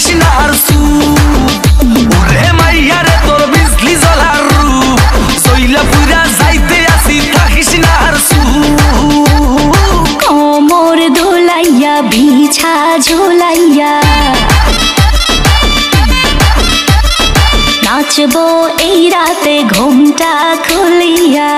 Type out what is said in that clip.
থাকিস না আর ওরে মাইয়া রে তোর বিজলি জ্বলার রূপ সইলা পুরা যাইতে আসি থাকিস না আর কোমর দোলাইয়া বিছা ঝোলাইয়া নাচবো এই রাতে ঘুমটা খুলিয়া।